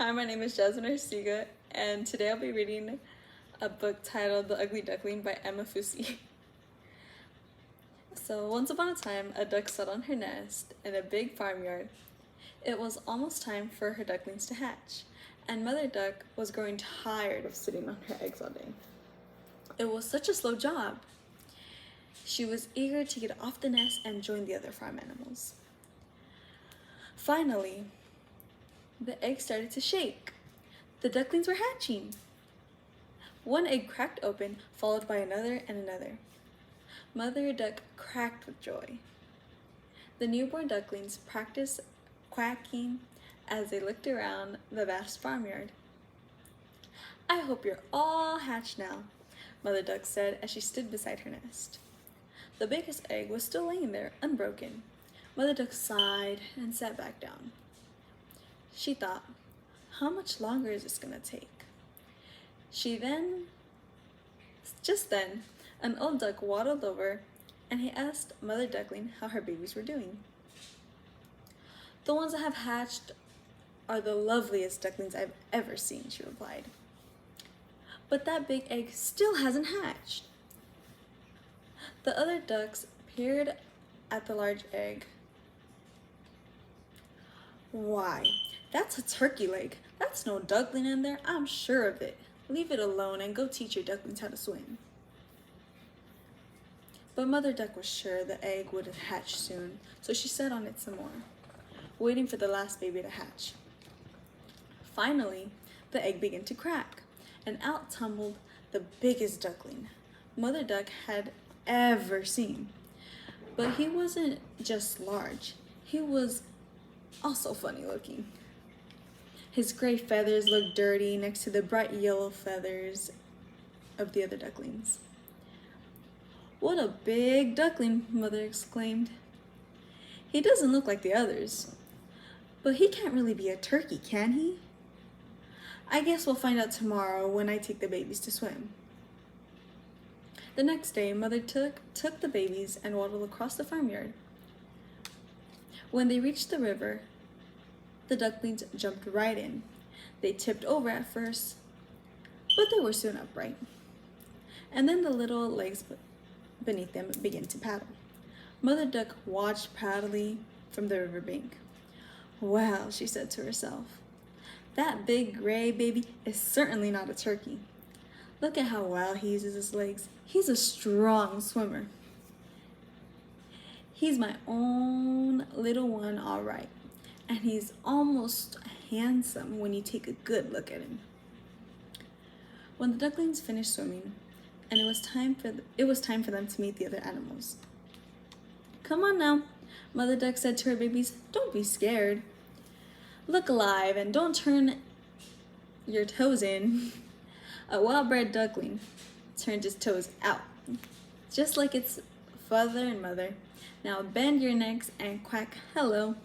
Hi, my name is Jasmine Arcega, and today I'll be reading a book titled The Ugly Duckling by Emma Fusi. So, once upon a time, a duck sat on her nest in a big farmyard. It was almost time for her ducklings to hatch, and Mother Duck was growing tired of sitting on her eggs all day. It was such a slow job. She was eager to get off the nest and join the other farm animals. Finally, the egg started to shake. The ducklings were hatching. One egg cracked open, followed by another and another. Mother Duck cracked with joy. The newborn ducklings practiced quacking as they looked around the vast farmyard. "I hope you're all hatched now," Mother Duck said as she stood beside her nest. The biggest egg was still laying there, unbroken. Mother Duck sighed and sat back down. She thought, how much longer is this going to take? Just then, an old duck waddled over and he asked Mother Duckling how her babies were doing. "The ones that have hatched are the loveliest ducklings I've ever seen," she replied. "But that big egg still hasn't hatched." The other ducks peered at the large egg. "Why, that's a turkey leg. That's no duckling in there, I'm sure of it. Leave it alone and go teach your ducklings how to swim." But Mother Duck was sure the egg would hatch soon, so she sat on it some more, waiting for the last baby to hatch. Finally, the egg began to crack, and out tumbled the biggest duckling Mother Duck had ever seen. But he wasn't just large, he was also funny looking. His gray feathers looked dirty next to the bright yellow feathers of the other ducklings. "What a big duckling," Mother exclaimed. "He doesn't look like the others. But he can't really be a turkey, can he? I guess we'll find out tomorrow when I take the babies to swim." The next day, Mother took the babies and waddled across the farmyard. When they reached the river, the ducklings jumped right in. They tipped over at first, but they were soon upright. And then the little legs beneath them began to paddle. Mother Duck watched proudly from the riverbank. "Well," she said to herself, "that big gray baby is certainly not a turkey. Look at how well he uses his legs. He's a strong swimmer. He's my own little one, all right. And he's almost handsome when you take a good look at him." When the ducklings finished swimming, and it was time for them to meet the other animals. "Come on now," Mother Duck said to her babies. "Don't be scared. Look alive and don't turn your toes in." A well-bred duckling turned his toes out, just like its father and mother. "Now bend your necks and quack hello."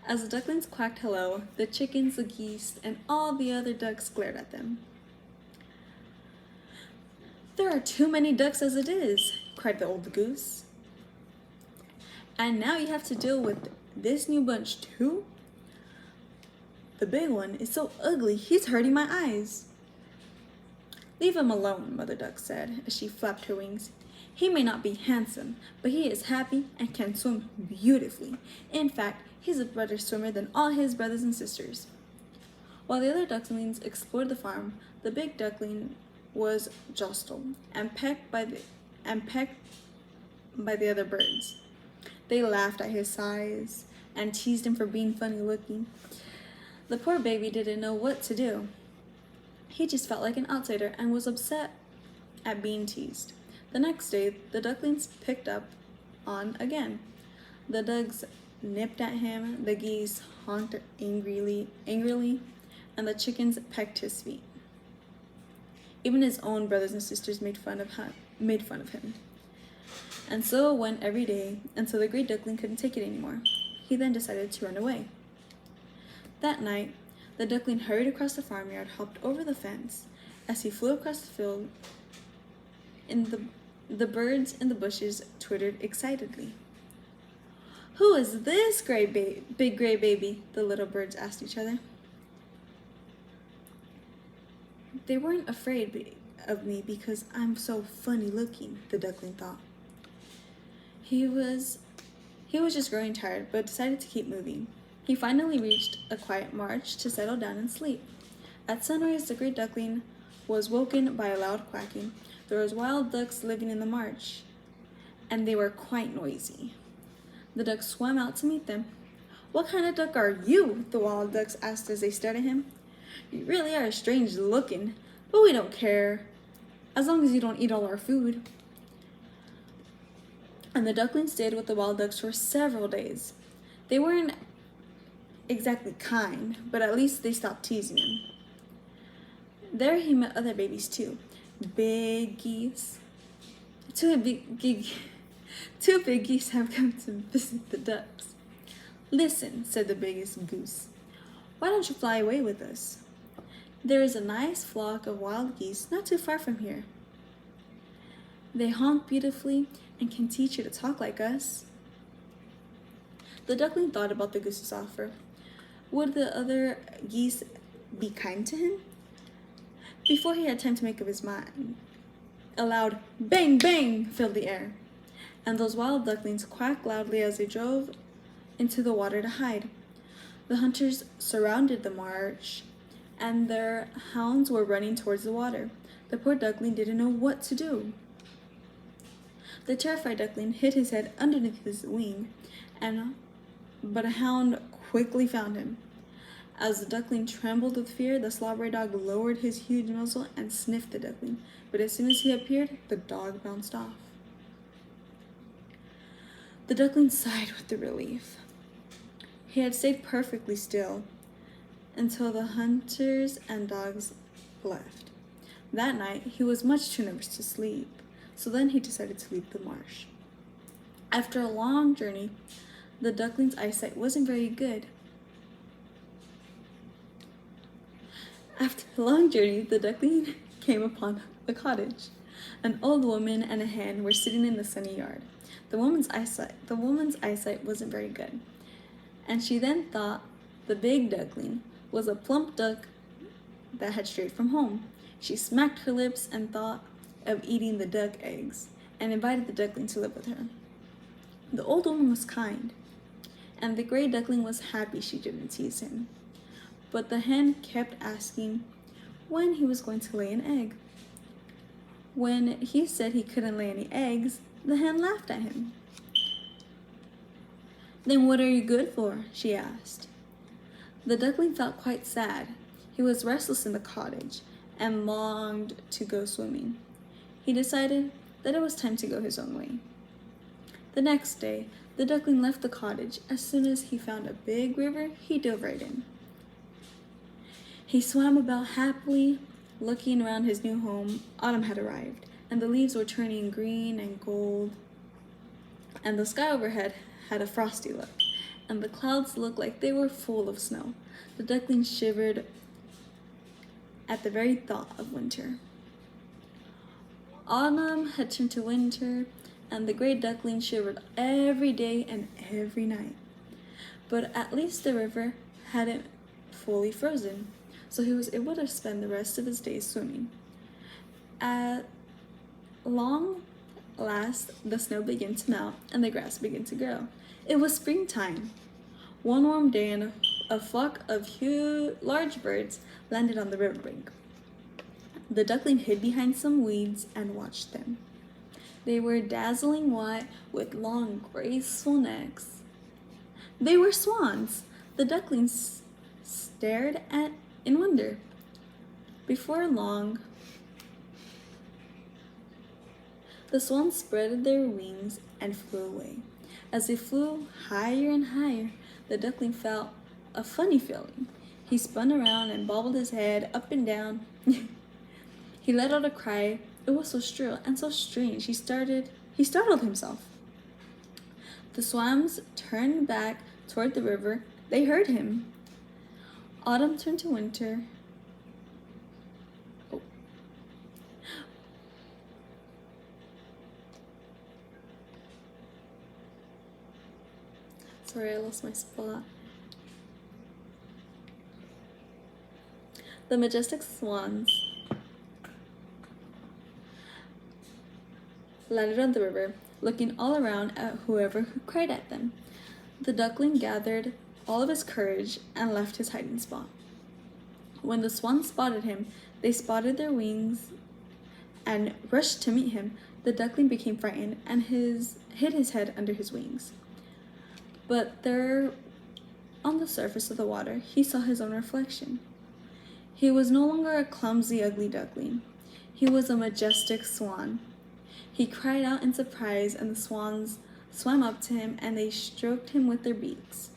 As the ducklings quacked hello, the chickens, the geese, and all the other ducks glared at them. "There are too many ducks as it is," cried the old goose. "And now you have to deal with this new bunch too? The big one is so ugly, he's hurting my eyes." "Leave him alone," Mother Duck said as she flapped her wings. "He may not be handsome, but he is happy and can swim beautifully. In fact, he's a better swimmer than all his brothers and sisters." While the other ducklings explored the farm, the big duckling was jostled and pecked by the other birds. They laughed at his size and teased him for being funny looking. The poor baby didn't know what to do. He just felt like an outsider and was upset at being teased. The next day, the ducklings picked up on again. The ducks nipped at him, the geese honked angrily, and the chickens pecked his feet. Even his own brothers and sisters made fun of him. And so it went every day until the great duckling couldn't take it anymore. He then decided to run away. That night, the duckling hurried across the farmyard, hopped over the fence. As he flew across the field, the birds in the bushes twittered excitedly. "Who is this big gray baby?" the little birds asked each other. They weren't afraid of me because I'm so funny looking, the duckling thought. He was just growing tired, but decided to keep moving. He finally reached a quiet marsh to settle down and sleep. At sunrise, the great duckling was woken by a loud quacking. There was wild ducks living in the marsh, and they were quite noisy. The ducks swam out to meet them. "What kind of duck are you?" the wild ducks asked as they stared at him. "You really are strange looking, but we don't care, as long as you don't eat all our food." And the duckling stayed with the wild ducks for several days. They weren't exactly kind, but at least they stopped teasing him. There he met other babies too. Big geese. Two big geese have come to visit the ducks. "Listen," said the biggest goose, "why don't you fly away with us? There is a nice flock of wild geese not too far from here. They honk beautifully and can teach you to talk like us." The duckling thought about the goose's offer. Would the other geese be kind to him? Before he had time to make up his mind, a loud bang bang filled the air, and those wild ducklings quacked loudly as they drove into the water to hide. The hunters surrounded the marsh, and their hounds were running towards the water. The poor duckling didn't know what to do. The terrified duckling hid his head underneath his wing, but a hound quickly found him. As the duckling trembled with fear, the slobbery dog lowered his huge muzzle and sniffed the duckling, but as soon as he appeared, the dog bounced off. The duckling sighed with relief. He had stayed perfectly still until the hunters and dogs left. That night, he was much too nervous to sleep, so then he decided to leave the marsh. After a long journey, the duckling's eyesight wasn't very good. After a long journey, the duckling came upon a cottage. An old woman and a hen were sitting in the sunny yard. The woman's eyesight wasn't very good, and she then thought the big duckling was a plump duck that had strayed from home. She smacked her lips and thought of eating the duck eggs and invited the duckling to live with her. The old woman was kind, and the gray duckling was happy she didn't tease him. But the hen kept asking when he was going to lay an egg. When he said he couldn't lay any eggs, the hen laughed at him. "Then what are you good for?" she asked. The duckling felt quite sad. He was restless in the cottage and longed to go swimming. He decided that it was time to go his own way. The next day, the duckling left the cottage. As soon as he found a big river, he dove right in. He swam about happily, looking around his new home. Autumn had arrived, and the leaves were turning green and gold, and the sky overhead had a frosty look, and the clouds looked like they were full of snow. The duckling shivered at the very thought of winter. Autumn had turned to winter, and the gray duckling shivered every day and every night. But at least the river hadn't fully frozen, so he was able to spend the rest of his days swimming. At long last, the snow began to melt and the grass began to grow. It was springtime. One warm day, and a flock of large birds landed on the riverbank. The duckling hid behind some weeds and watched them. They were dazzling white with long, graceful necks. They were swans. The duckling stared in wonder. Before long, the swans spread their wings and flew away. As they flew higher and higher, the duckling felt a funny feeling. He spun around and bobbled his head up and down. He let out a cry. It was so shrill and so strange, he startled himself. The swans turned back toward the river. They heard him. Autumn turned to winter. Oh. Sorry, I lost my spot. The majestic swans landed on the river, looking all around at whoever who cried at them. The duckling gathered all of his courage and left his hiding spot. When the swans spotted him, they spotted their wings and rushed to meet him. The duckling became frightened and hid his head under his wings. But there, on the surface of the water, he saw his own reflection. He was no longer a clumsy, ugly duckling. He was a majestic swan. He cried out in surprise, and the swans swam up to him and they stroked him with their beaks.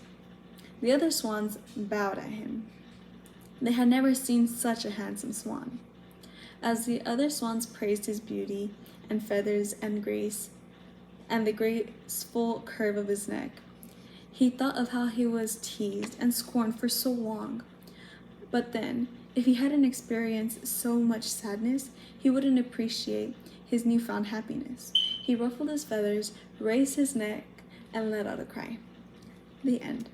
The other swans bowed at him. They had never seen such a handsome swan. As the other swans praised his beauty and feathers and grace and the graceful curve of his neck, he thought of how he was teased and scorned for so long. But then, if he hadn't experienced so much sadness, he wouldn't appreciate his newfound happiness. He ruffled his feathers, raised his neck, and let out a cry. The end.